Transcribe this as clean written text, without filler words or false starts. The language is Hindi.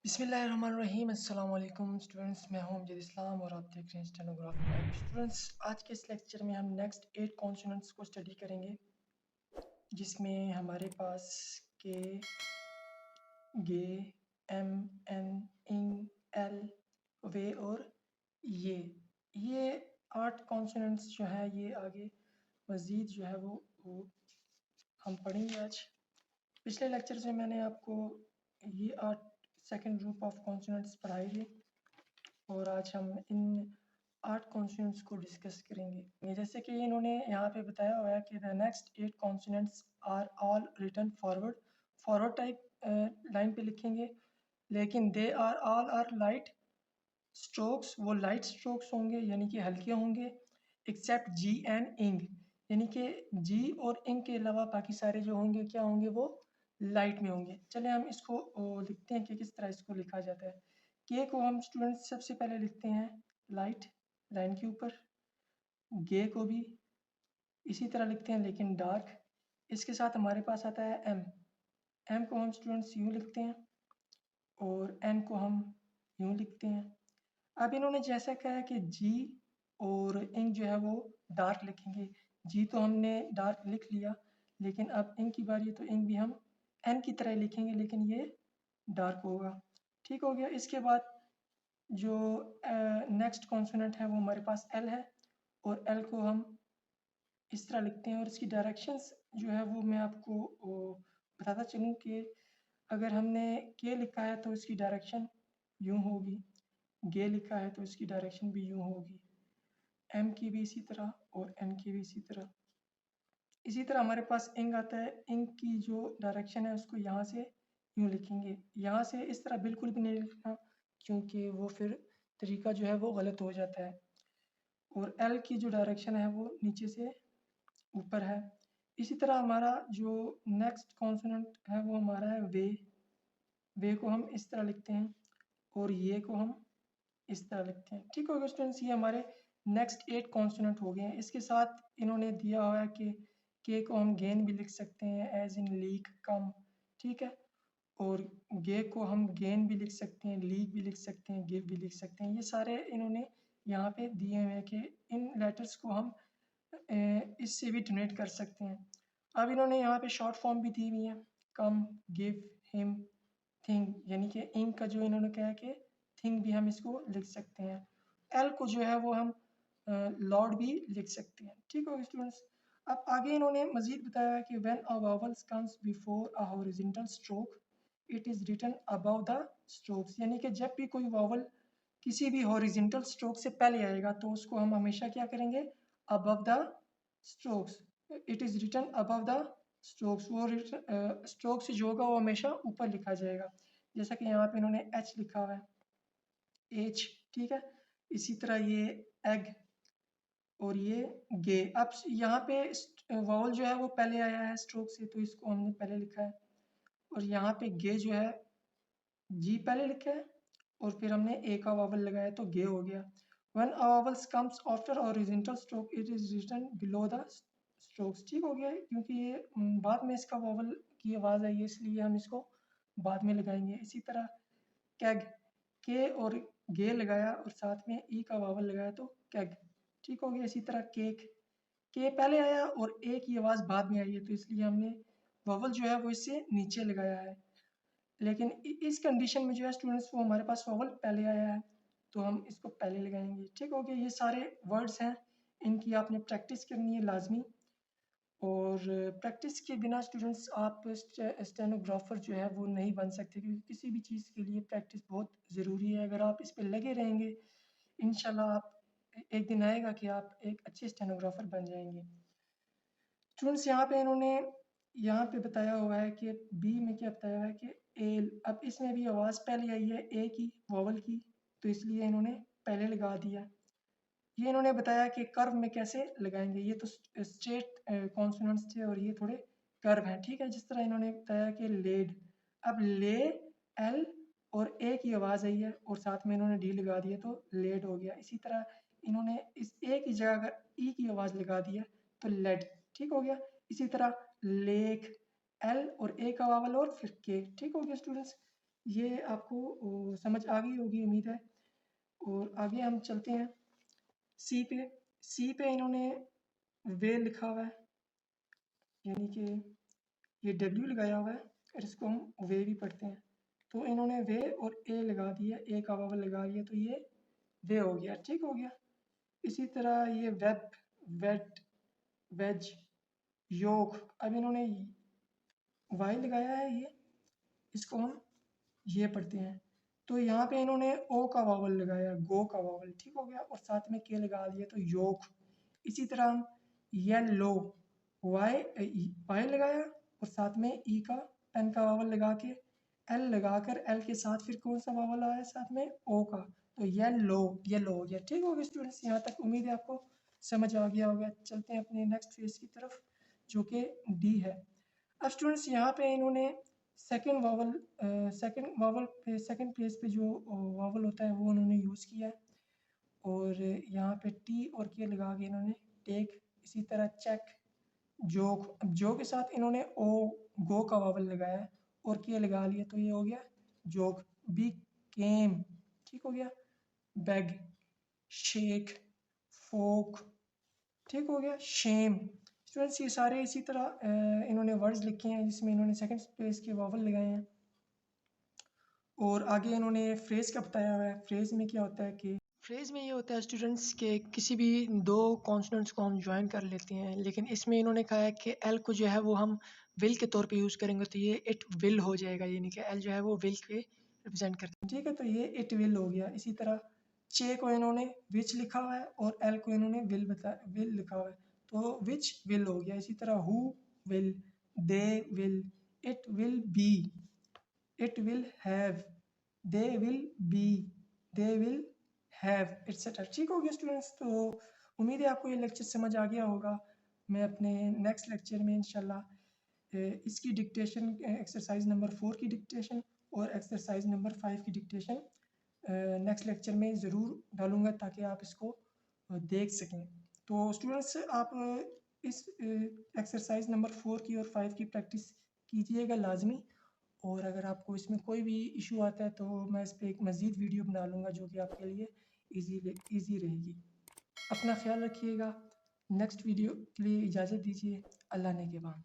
बिस्मिल्लाहिर्रहमानिर्रहीम अस्सलाम वालेकुम स्टूडेंट्स, मैं हूं अमजद इस्लाम और आप देख रहे हैं स्टेनोग्राफी लैब। स्टूडेंट्स, आज के इस लेक्चर में हम नेक्स्ट 8 कॉन्सोनेंट्स को स्टडी करेंगे, जिसमें हमारे पास के, गे, एम, एन, इंग, एल, वे और ये 8 कॉन्सोनेंट्स जो है ये आगे मज़ीद जो है वो हम पढ़ेंगे आज। पिछले लेक्चर से मैंने आपको ये 8 सेकंड ग्रुप ऑफ कॉन्सोनेंट्स पढ़ाए थे और आज हम इन 8 कॉन्सोनेंट्स को डिस्कस करेंगे। जैसे कि इन्होंने यहाँ पे बताया हुआ है कि the next 8 consonants are all written forward. Forward type line पे लिखेंगे, लेकिन they are all are light strokes, वो लाइट स्ट्रोक्स होंगे यानी कि हल्के होंगे, एक्सेप्ट जी एंड इंग, यानी कि जी और इंग के अलावा बाकी सारे जो होंगे क्या होंगे, वो लाइट में होंगे। चले हम इसको लिखते हैं कि किस तरह इसको लिखा जाता है। के को हम स्टूडेंट्स सबसे पहले लिखते हैं लाइट लाइन के ऊपर, गे को भी इसी तरह लिखते हैं लेकिन डार्क। इसके साथ हमारे पास आता है एम। एम को हम स्टूडेंट्स यूँ लिखते हैं और एन को हम यूँ लिखते हैं। अब इन्होंने जैसा कहा है कि जी और इंक जो है वो डार्क लिखेंगे। जी तो हमने डार्क लिख लिया, लेकिन अब इंक की बारी है तो इंक भी हम एन की तरह लिखेंगे, लेकिन ये डार्क होगा। ठीक हो गया। इसके बाद जो नेक्स्ट कॉन्सोनेंट है वो हमारे पास एल है, और एल को हम इस तरह लिखते हैं। और इसकी डायरेक्शंस जो है वो मैं आपको बताता चलूँ कि अगर हमने के लिखा है तो इसकी डायरेक्शन यूँ होगी, गे लिखा है तो इसकी डायरेक्शन भी यूँ होगी, एम की भी इसी तरह और एन की भी इसी तरह। इसी तरह हमारे पास इंग आता है, इंग की जो डायरेक्शन है उसको यहाँ से यूँ लिखेंगे, यहाँ से इस तरह बिल्कुल भी नहीं लिखना क्योंकि वो फिर तरीका जो है वो गलत हो जाता है। और एल की जो डायरेक्शन है वो नीचे से ऊपर है। इसी तरह हमारा जो नेक्स्ट कॉन्सोनेंट है वो हमारा है वे। वे को हम इस तरह लिखते हैं और ये को हम इस तरह लिखते हैं। ठीक हो गया स्टूडेंट्स, ये हमारे नेक्स्ट 8 कॉन्सोनेंट हो गए हैं। इसके साथ इन्होंने दिया हुआ है कि के को हम गेन भी लिख सकते हैं, एज इन लीक, कम। ठीक है। और गे को हम गेन भी लिख सकते हैं, लीक भी लिख सकते हैं, गिव भी लिख सकते हैं। ये सारे इन्होंने यहाँ पे दिए हुए हैं कि इन लेटर्स को हम इससे भी डोनेट कर सकते हैं। अब इन्होंने यहाँ पे शॉर्ट फॉर्म भी दी हुई है, कम, गिव, हिम, थिंग, यानी कि इंक का जो इन्होंने कहा है कि थिंग भी हम इसको लिख सकते हैं। एल को जो है वो हम लॉर्ड भी लिख सकते हैं। ठीक हो स्टूडेंट्स। अब आगे इन्होंने मजीद बताया है कि when a vowels comes before a horizontal stroke it is written above the strokes, यानी कि जब भी कोई वावल किसी भी हॉरिजॉन्टल स्ट्रोक से पहले आएगा तो उसको हम हमेशा क्या करेंगे, above the strokes. It is written above the strokes, वो स्ट्रोक से जो होगा वो हमेशा ऊपर लिखा जाएगा। जैसा कि यहाँ पे इन्होंने एच लिखा हुआ है, एच। ठीक है। इसी तरह ये एग और ये गे। अब यहाँ पे वावल जो है वो पहले आया है स्ट्रोक से, तो इसको हमने पहले लिखा है। और यहाँ पे गे जो है जी पहले लिखा है और फिर हमने ए का वावल लगाया तो गे हो गया। When a vowel comes after a horizontal stroke, it is written below the strokes। ठीक हो गया, क्योंकि ये बाद में इसका वावल की आवाज़ आई है इसलिए हम इसको बाद में लगाएंगे। इसी तरह कैग, के और गे लगाया और साथ में ई का वावल लगाया तो कैग। ठीक हो गया। इसी तरह केक, के पहले आया और ए की आवाज़ बाद में आई है तो इसलिए हमने वावल जो है वो इससे नीचे लगाया है। लेकिन इस कंडीशन में जो है स्टूडेंट्स वो हमारे पास वावल पहले आया है तो हम इसको पहले लगाएंगे। ठीक हो गया। ये सारे वर्ड्स हैं, इनकी आपने प्रैक्टिस करनी है लाजमी। और प्रैक्टिस के बिना स्टूडेंट्स आप स्टेनोग्राफर जो है वो नहीं बन सकते, क्योंकि किसी भी चीज़ के लिए प्रैक्टिस बहुत ज़रूरी है। अगर आप इस पर लगे रहेंगे इंशाल्लाह आप एक दिन आएगा कि आप एक अच्छे स्टेनोग्राफर बन जाएंगे। स्टूडेंट्स यहाँ पे इन्होंने यहाँ पे बताया हुआ है कि बी में क्या बताया हुआ है कि एल। अब इसमें भी आवाज़ पहले आई है ए की, वॉवल की, तो इसलिए इन्होंने पहले लगा दिया। ये इन्होंने बताया कि कर्व में कैसे लगाएंगे। ये तो स्ट्रेट कॉन्सोनेंट्स थे और ये थोड़े कर्व हैं। ठीक है। जिस तरह इन्होंने बताया कि लेड, अब ले, एल और ए की आवाज़ आई है और साथ में इन्होंने डी लगा दिया तो लेड हो गया। इसी तरह इन्होंने इस ए की जगह अगर ई की आवाज़ लगा दी है तो लेड। ठीक हो गया। इसी तरह लेक, एल और ए का वावल और फिर के। ठीक हो गया स्टूडेंट्स। ये आपको समझ आ गई होगी उम्मीद है। और आगे हम चलते हैं सी पे। सी पे इन्होंने वे लिखा हुआ है, यानी कि ये डब्ल्यू लगाया हुआ है और इसको हम वे भी पढ़ते हैं। तो इन्होंने वे और ए लगा दिया, ए का वावल लगा दिया, तो ये वे हो गया, ठीक हो गया। इसी तरह ये वेब, वेट, वेज, योग, अब इन्होंने वाई लगाया है, ये इसको हम ये पढ़ते हैं। तो यहाँ पे इन्होंने ओ का वावल लगाया, गो का वावल, ठीक हो गया, और साथ में के लगा दिया, तो योग। इसी तरह हम येलो, वाई वाई लगाया और साथ में ई का पेन का वावल लगा के एल लगाकर एल के साथ फिर कौन सा वावल आया साथ में ओ का, तो येलो, येलो हो गया, ठीक हो गया स्टूडेंट्स। यहाँ तक उम्मीद है आपको समझ आ गया होगा। चलते हैं अपने नेक्स्ट फेज की तरफ जो कि डी है। अब स्टूडेंट्स यहाँ पे इन्होंने सेकंड वावल पे, सेकंड प्लेस पे जो वावल होता है वो उन्होंने यूज़ किया है, और यहाँ पे टी और के लगा के इन्होंने टेक, इसी तरह चेक, जोक, अब जो के साथ इन्होंने ओ गो का वावल लगाया है और के लगा लिया, तो ये हो गया जोक। बी केम, ठीक हो गया। बैग, शेक, फोक, ठीक हो गया। शेम। स्टूडेंट्स ये सारे इसी तरह इन्होंने वर्ड्स लिखे हैं जिसमें इन्होंने सेकंड स्पेस के वावल लगाए हैं, और आगे इन्होंने फ्रेज का बताया हुआ है। फ्रेज में क्या होता है कि फ्रेज में ये होता है स्टूडेंट्स के किसी भी दो कॉन्सोनेंट्स को हम ज्वाइन कर लेते हैं, लेकिन इसमें इन्होंने कहा है कि एल को जो है वो हम विल के तौर पे यूज़ करेंगे, तो ये इट विल हो जाएगा, यानी कि एल जो है वो विल के रिप्रेजेंट करते हैं, ठीक है। तो ये इट विल हो गया। इसी तरह चे को इन्होंने विच लिखा हुआ है और एल को इन्होंने विल लिखा हुआ है, तो विच विल हो गया। इसी तरह who will, they will, it will be, it will have, they will be, they will have, etc. ठीक हो गया स्टूडेंट्स। तो उम्मीद है आपको ये लेक्चर समझ आ गया होगा। मैं अपने नेक्स्ट लेक्चर में इंशाल्लाह इसकी डिक्टेशन, एक्सरसाइज नंबर 4 की डिक्टेशन और एक्सरसाइज नंबर 5 की डिक्टेशन नेक्स्ट लेक्चर में ज़रूर डालूँगा ताकि आप इसको देख सकें। तो स्टूडेंट्स आप इस एक्सरसाइज नंबर 4 की और 5 की प्रैक्टिस कीजिएगा लाजमी, और अगर आपको इसमें कोई भी इशू आता है तो मैं इस पर एक मज़ीद वीडियो बना लूँगा जो कि आपके लिए ईजी रहेगी। अपना ख्याल रखिएगा। नेक्स्ट वीडियो के लिए इजाज़त दीजिए। अल्लाह ने के बाद।